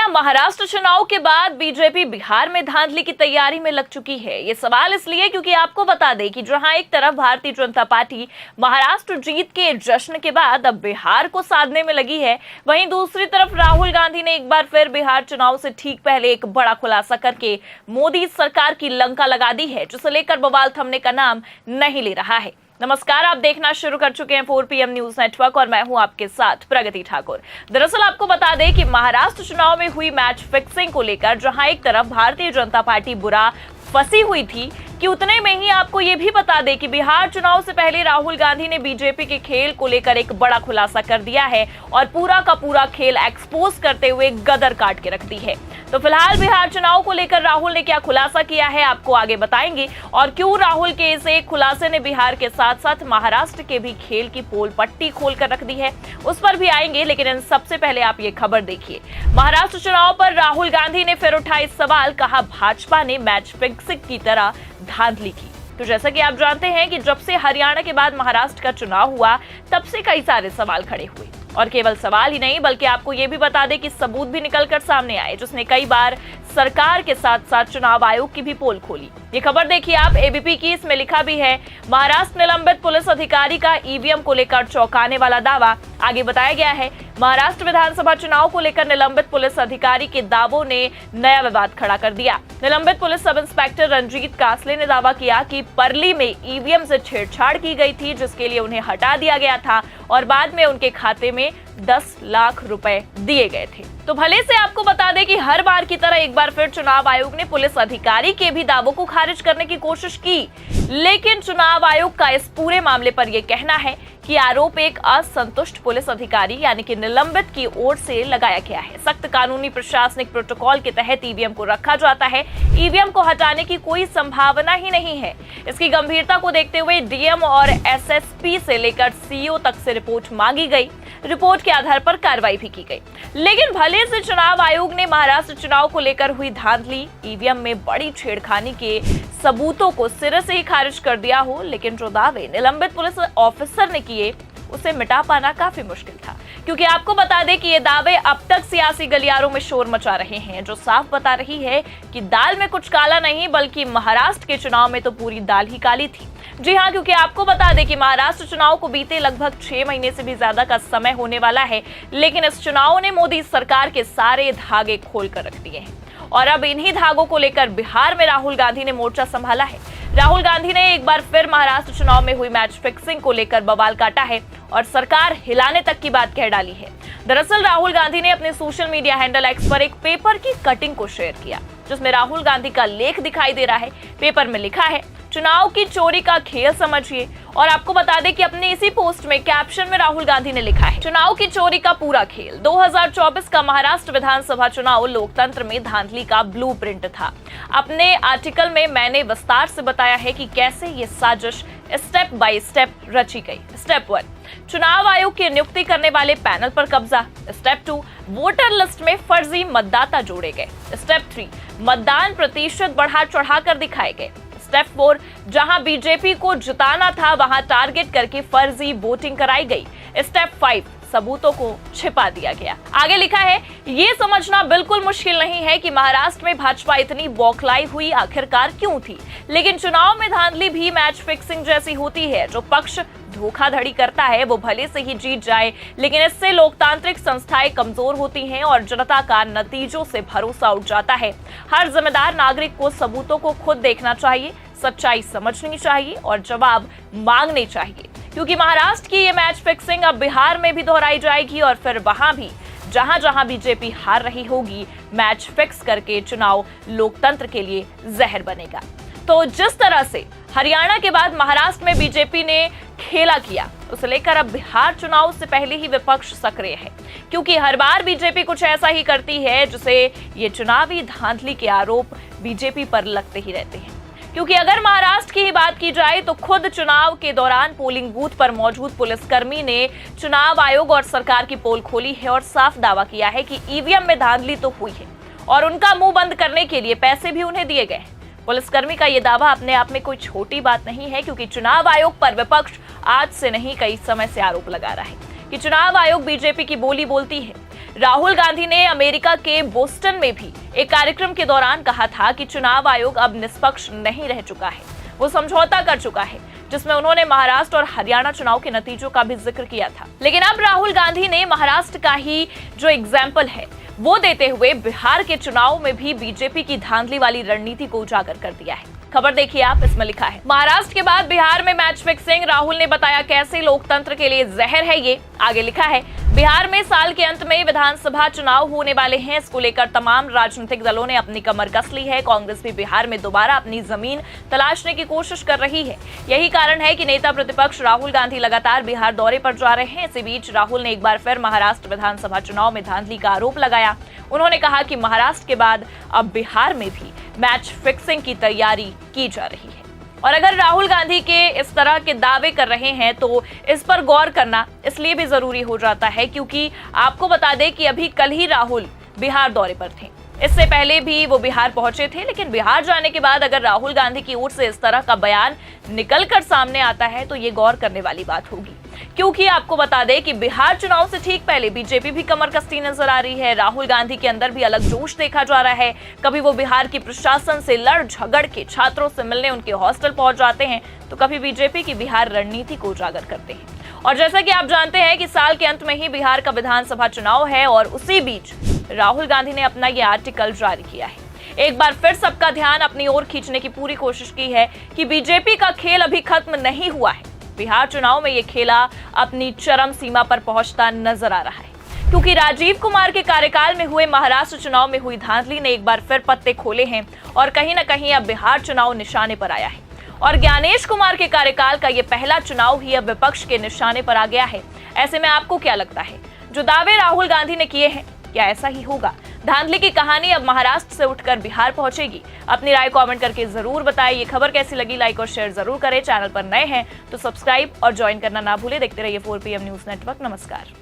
क्या महाराष्ट्र चुनाव के बाद बीजेपी बिहार में धांधली की तैयारी में लग चुकी है? ये सवाल इसलिए क्योंकि आपको बता दें कि जहां एक तरफ भारतीय जनता पार्टी महाराष्ट्र जीत के जश्न के बाद अब बिहार को साधने में लगी है, वहीं दूसरी तरफ राहुल गांधी ने एक बार फिर बिहार चुनाव से ठीक पहले एक बड़ा खुलासा करके मोदी सरकार की लंका लगा दी है, जिसे लेकर बवाल थमने का नाम नहीं ले रहा है। नमस्कार, आप देखना शुरू कर चुके हैं 4 PM न्यूज नेटवर्क और मैं हूं आपके साथ प्रगति ठाकुर। दरअसल आपको बता दें कि महाराष्ट्र चुनाव में हुई मैच फिक्सिंग को लेकर जहां एक तरफ भारतीय जनता पार्टी बुरा फंसी हुई थी कि उतने में ही आपको ये भी बता दें कि बिहार चुनाव से पहले राहुल गांधी ने बीजेपी के खेल को लेकर एक बड़ा खुलासा कर दिया है और पूरा का पूरा खेल एक्सपोज करते हुए गदर काट के रख दी है। तो फिलहाल बिहार चुनाव को लेकर राहुल ने क्या खुलासा किया है आपको आगे बताएंगे, और क्यों राहुल के इस एक खुलासे ने बिहार के साथ साथ महाराष्ट्र के भी खेल की पोल पट्टी खोल कर रख दी है, उस पर भी आएंगे। लेकिन इन सबसे पहले आप ये खबर देखिए। महाराष्ट्र चुनाव पर राहुल गांधी ने फिर उठाया इस सवाल, कहा भाजपा ने मैच फिक्सिंग की तरह धांधली की। तो जैसा कि आप जानते हैं कि जब से हरियाणा के बाद महाराष्ट्र का चुनाव हुआ तब से कई सारे सवाल खड़े हुए, और केवल सवाल ही नहीं बल्कि आपको ये भी बता दें कि सबूत भी निकलकर सामने आए, जिसने कई बार सरकार के साथ साथ चुनाव आयोग की भी पोल खोली। ये खबर देखिए आप एबीपी की, इसमें लिखा भी है महाराष्ट्र निलंबित पुलिस अधिकारी का ईवीएम को लेकर चौंकाने वाला दावा। आगे बताया गया है महाराष्ट्र विधानसभा चुनाव को लेकर निलंबित पुलिस अधिकारी के दावों ने नया विवाद खड़ा कर दिया। निलंबित पुलिस सब इंस्पेक्टर रंजीत कासले ने दावा किया कि परली में ईवीएम से छेड़छाड़ की गई थी, जिसके लिए उन्हें हटा दिया गया था और बाद में उनके खाते में 10 लाख रुपए दिए गए थे। तो भले से आपको बता दें कि हर बार की तरह एक बार फिर चुनाव आयोग ने पुलिस अधिकारी के भी दावों को खारिज करने की कोशिश की, लेकिन चुनाव आयोग का इस पूरे मामले पर यह कहना है कि आरोप एक असंतुष्ट पुलिस अधिकारी यानी कि निलंबित की ओर से लगाया गया है। सख्त कानूनी प्रशासनिक प्रोटोकॉल के तहत ईवीएम को रखा जाता है, ईवीएम को हटाने की कोई संभावना ही नहीं है। इसकी गंभीरता को देखते हुए डीएम और एसएसपी से लेकर सीईओ तक से रिपोर्ट मांगी गई। रिपोर्ट के आधार पर कार्रवाई भी की गई। लेकिन भले से चुनाव आयोग ने महाराष्ट्र चुनाव को लेकर हुई धांधली, ईवीएम में बड़ी छेड़खानी के सबूतों को सिरे से ही खारिज कर दिया हो, लेकिन जो दावे निलंबित पुलिस ऑफिसर ने किए उसे मिटा पाना काफी मुश्किल था, क्योंकि आपको बता दें कि ये दावे अब तक सियासी गलियारों में शोर मचा रहे हैं, जो साफ बता रही है कि दाल में कुछ काला नहीं बल्कि महाराष्ट्र के चुनाव में तो पूरी दाल ही काली थी। जी हाँ, क्योंकि आपको बता दें कि महाराष्ट्र चुनाव को बीते लगभग 6 महीने से भी ज्यादा का समय होने वाला है, लेकिन इस चुनाव ने मोदी सरकार के सारे धागे खोल कर रख दिए हैं और अब इन्हीं धागों को लेकर बिहार में राहुल गांधी ने मोर्चा संभाला है। राहुल गांधी ने एक बार फिर महाराष्ट्र चुनाव में हुई मैच फिक्सिंग को लेकर बवाल काटा है और सरकार हिलाने तक की बात कह डाली है। दरअसल राहुल गांधी ने अपने सोशल मीडिया हैंडल एक्स पर एक पेपर की कटिंग को शेयर किया, जिसमें राहुल गांधी का लेख दिखाई दे रहा है। पेपर में लिखा है चुनाव की चोरी का खेल समझिए, और आपको बता दें कि अपने इसी पोस्ट में कैप्शन में राहुल गांधी ने लिखा है चुनाव की चोरी का पूरा खेल। 2024 का महाराष्ट्र विधानसभा चुनाव लोकतंत्र में धांधली का ब्लूप्रिंट था। अपने आर्टिकल में मैंने विस्तार से बताया है कि कैसे ये साजिश स्टेप बाय स्टेप रची गई। स्टेप 1, चुनाव आयोग की नियुक्ति करने वाले पैनल पर कब्जा। स्टेप 2, वोटर लिस्ट में फर्जी मतदाता जोड़े गए। स्टेप 3, मतदान प्रतिशत बढ़ा चढ़ाकर दिखाए गए। स्टेप 4, जहां बीजेपी को जिताना था वहां टारगेट करके फर्जी वोटिंग कराई गई। स्टेप 5, सबूतों को छिपा दिया गया। आगे लिखा है ये समझना बिल्कुल मुश्किल नहीं है कि महाराष्ट्र में भाजपा इतनी बौखलाई हुई आखिरकार क्यों थी, लेकिन चुनाव में धांधली भी मैच फिक्सिंग जैसी होती है। जो पक्ष धोखाधड़ी करता है वो भले से ही जीत जाए, लेकिन इससे लोकतांत्रिक संस्थाएं कमजोर होती हैं और जनता का नतीजों से भरोसा उठ जाता है। हर जिम्मेदार नागरिक को सबूतों को खुद देखना चाहिए, सच्चाई समझनी चाहिए और जवाब मांगने चाहिए, क्योंकि महाराष्ट्र की ये मैच फिक्सिंग अब बिहार में भी दोहराई जाएगी और फिर वहां भी जहां जहां बीजेपी हार रही होगी, मैच फिक्स करके चुनाव लोकतंत्र के लिए जहर बनेगा। तो जिस तरह से हरियाणा के बाद महाराष्ट्र में बीजेपी ने खेला किया, उसे लेकर अब बिहार चुनाव से पहले ही विपक्ष सक्रिय है, क्योंकि हर बार बीजेपी कुछ ऐसा ही करती है जिसे ये चुनावी धांधली के आरोप बीजेपी पर लगते ही रहते हैं। क्योंकि अगर महाराष्ट्र की ही बात की जाए तो खुद चुनाव के दौरान पोलिंग बूथ पर मौजूद पुलिसकर्मी ने चुनाव आयोग और सरकार की पोल खोली है और साफ दावा किया है कि ईवीएम में धांधली तो हुई है और उनका मुंह बंद करने के लिए पैसे भी उन्हें दिए गए। पुलिसकर्मी का ये दावा अपने आप में कोई छोटी बात नहीं है, क्योंकि चुनाव आयोग पर विपक्ष आज से नहीं कई समय से आरोप लगा रहा है कि चुनाव आयोग बीजेपी की बोली बोलती है। राहुल गांधी ने अमेरिका के बोस्टन में भी एक कार्यक्रम के दौरान कहा था कि चुनाव आयोग अब निष्पक्ष नहीं रह चुका है, वो समझौता कर चुका है, जिसमें उन्होंने महाराष्ट्र और हरियाणा चुनाव के नतीजों का भी जिक्र किया था। लेकिन अब राहुल गांधी ने महाराष्ट्र का ही जो एग्जाम्पल है वो देते हुए बिहार के चुनाव में भी बीजेपी की धांधली वाली रणनीति को उजागर कर दिया है। खबर देखिए आप, इसमें लिखा है महाराष्ट्र के बाद बिहार में मैच फिक्सिंग, राहुल ने बताया कैसे लोकतंत्र के लिए जहर है ये। आगे लिखा है बिहार में साल के अंत में विधानसभा चुनाव होने वाले हैं, इसको लेकर तमाम राजनीतिक दलों ने अपनी कमर कस ली है। कांग्रेस भी बिहार में दोबारा अपनी जमीन तलाशने की कोशिश कर रही है। यही कारण है कि नेता प्रतिपक्ष राहुल गांधी लगातार बिहार दौरे पर जा रहे हैं। इसी बीच राहुल ने एक बार फिर महाराष्ट्र विधानसभा चुनाव में धांधली का आरोप लगाया। उन्होंने कहा कि महाराष्ट्र के बाद अब बिहार में भी मैच फिक्सिंग की तैयारी की जा रही है। और अगर राहुल गांधी के इस तरह के दावे कर रहे हैं तो इस पर गौर करना इसलिए भी जरूरी हो जाता है क्योंकि आपको बता दें कि अभी कल ही राहुल बिहार दौरे पर थे। इससे पहले भी वो बिहार पहुंचे थे, लेकिन बिहार जाने के बाद अगर राहुल गांधी की ओर से इस तरह का बयान निकलकर सामने आता है तो ये गौर करने वाली बात होगी, क्योंकि आपको बता दें कि बिहार चुनाव से ठीक पहले बीजेपी भी कमर कसती नजर आ रही है। राहुल गांधी के अंदर भी अलग जोश देखा जा रहा है। कभी वो बिहार की प्रशासन से लड़ झगड़ के छात्रों से मिलने उनके हॉस्टल पहुंच जाते हैं, तो कभी बीजेपी की बिहार रणनीति को उजागर करते हैं। और जैसा कि आप जानते हैं कि साल के अंत में ही बिहार का विधानसभा चुनाव है और उसी बीच राहुल गांधी ने अपना ये आर्टिकल जारी किया है। एक बार फिर सबका ध्यान अपनी ओर खींचने की पूरी कोशिश की है कि बीजेपी का खेल अभी खत्म नहीं हुआ है। बिहार चुनाव में ये खेला अपनी चरम सीमा पर पहुंचता नजर आ रहा है, क्योंकि राजीव कुमार के कार्यकाल में हुए महाराष्ट्र चुनाव में हुई धांधली ने एक बार फिर पत्ते खोले हैं और कहीं ना कहीं अब बिहार चुनाव निशाने पर आया है। और ज्ञानेश कुमार के कार्यकाल का ये पहला चुनाव ही अब विपक्ष के निशाने पर आ गया है। ऐसे में आपको क्या लगता है, जो दावे राहुल गांधी ने किए हैं क्या ऐसा ही होगा? धांधली की कहानी अब महाराष्ट्र से उठकर बिहार पहुंचेगी? अपनी राय कमेंट करके जरूर बताएं। ये खबर कैसी लगी, लाइक और शेयर जरूर करें। चैनल पर नए हैं तो सब्सक्राइब और ज्वाइन करना ना भूलें। देखते रहिए 4PM न्यूज नेटवर्क। नमस्कार।